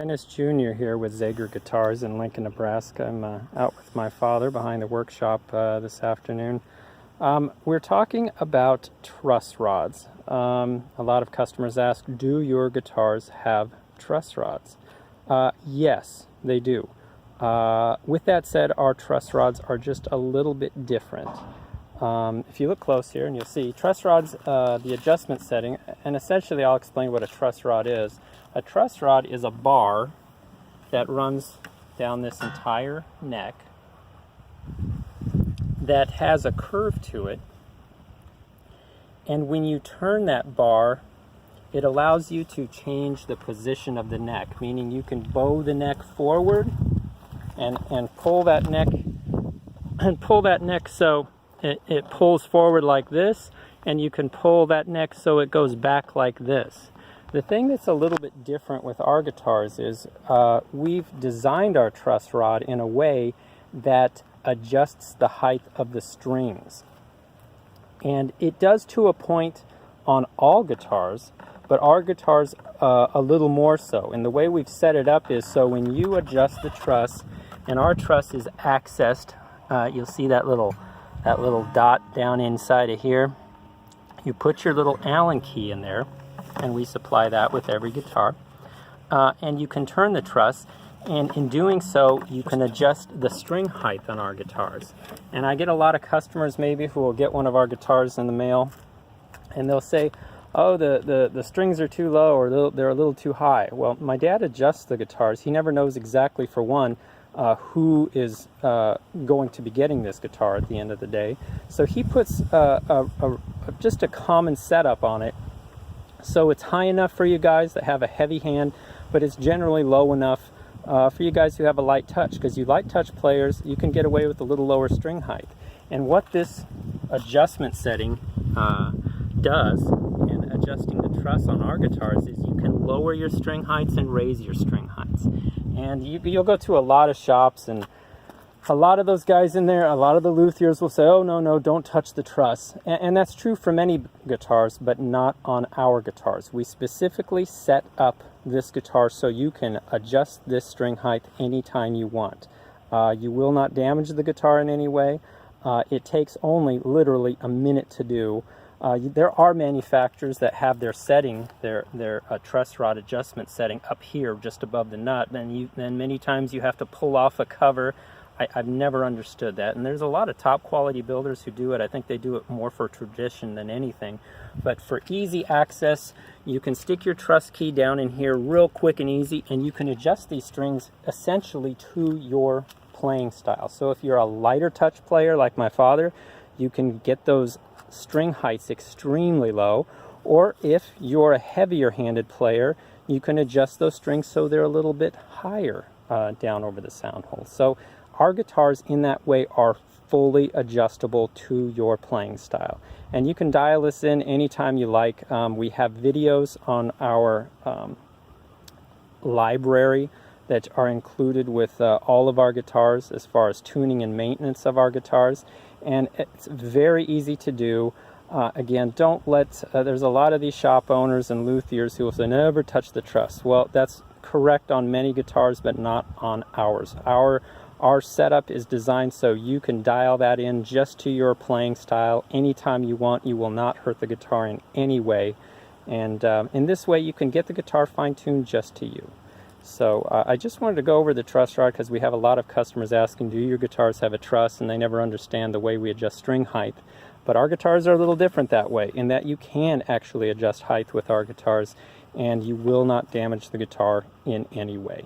Dennis Jr. here with Zager Guitars in Lincoln, Nebraska. I'm out with my father behind the workshop this afternoon. We're talking about truss rods. A lot of customers ask, do your guitars have truss rods? Yes, they do. With that said, our truss rods are just a little bit different. If you look close here and you'll see truss rods, the adjustment setting, and essentially I'll explain what a truss rod is. A truss rod is a bar that runs down this entire neck that has a curve to it, and when you turn that bar, it allows you to change the position of the neck, meaning you can bow the neck forward and pull that neck so it pulls forward like this, and you can pull that neck so it goes back like this. The thing that's a little bit different with our guitars is we've designed our truss rod in a way that adjusts the height of the strings. And it does to a point on all guitars, but our guitars a little more so. And the way we've set it up is so when you adjust the truss, and our truss is accessed, you'll see that little dot down inside of here. You put your little Allen key in there, and we supply that with every guitar. And you can turn the truss, and in doing so, you can adjust the string height on our guitars. And I get a lot of customers maybe who will get one of our guitars in the mail, and they'll say, oh, the strings are too low, or they're a little too high. Well, my dad adjusts the guitars. He never knows exactly, for one, who is going to be getting this guitar at the end of the day. So he puts just a common setup on it. So it's high enough for you guys that have a heavy hand, but it's generally low enough for you guys who have a light touch, because you light touch players, you can get away with a little lower string height. And what this adjustment setting does in adjusting the truss on our guitars is you can lower your string heights and raise your string heights. And you'll go to a lot of shops, and a lot of those guys in there, a lot of the luthiers will say, oh, no, don't touch the truss. And that's true for many guitars, but not on our guitars. We specifically set up this guitar so you can adjust this string height anytime you want. You will not damage the guitar in any way. It takes only literally a minute to do. There are manufacturers that have their setting, their truss rod adjustment setting up here just above the nut, and many times you have to pull off a cover. I've never understood that, and there's a lot of top quality builders who do it. I think they do it more for tradition than anything. But for easy access, you can stick your truss key down in here real quick and easy, and you can adjust these strings essentially to your playing style. So if you're a lighter touch player like my father, you can get those string heights extremely low, or if you're a heavier handed player, you can adjust those strings so they're a little bit higher down over the sound hole. So our guitars in that way are fully adjustable to your playing style. And you can dial this in anytime you like. We have videos on our library that are included with all of our guitars as far as tuning and maintenance of our guitars. And it's very easy to do. Again, don't let, there's a lot of these shop owners and luthiers who will say, never touch the truss. Well, that's correct on many guitars, but not on ours. Our setup is designed so you can dial that in just to your playing style anytime you want. You will not hurt the guitar in any way. And in this way, you can get the guitar fine-tuned just to you. So I just wanted to go over the truss rod because we have a lot of customers asking, do your guitars have a truss? And they never understand the way we adjust string height. But our guitars are a little different that way, in that you can actually adjust height with our guitars, and you will not damage the guitar in any way.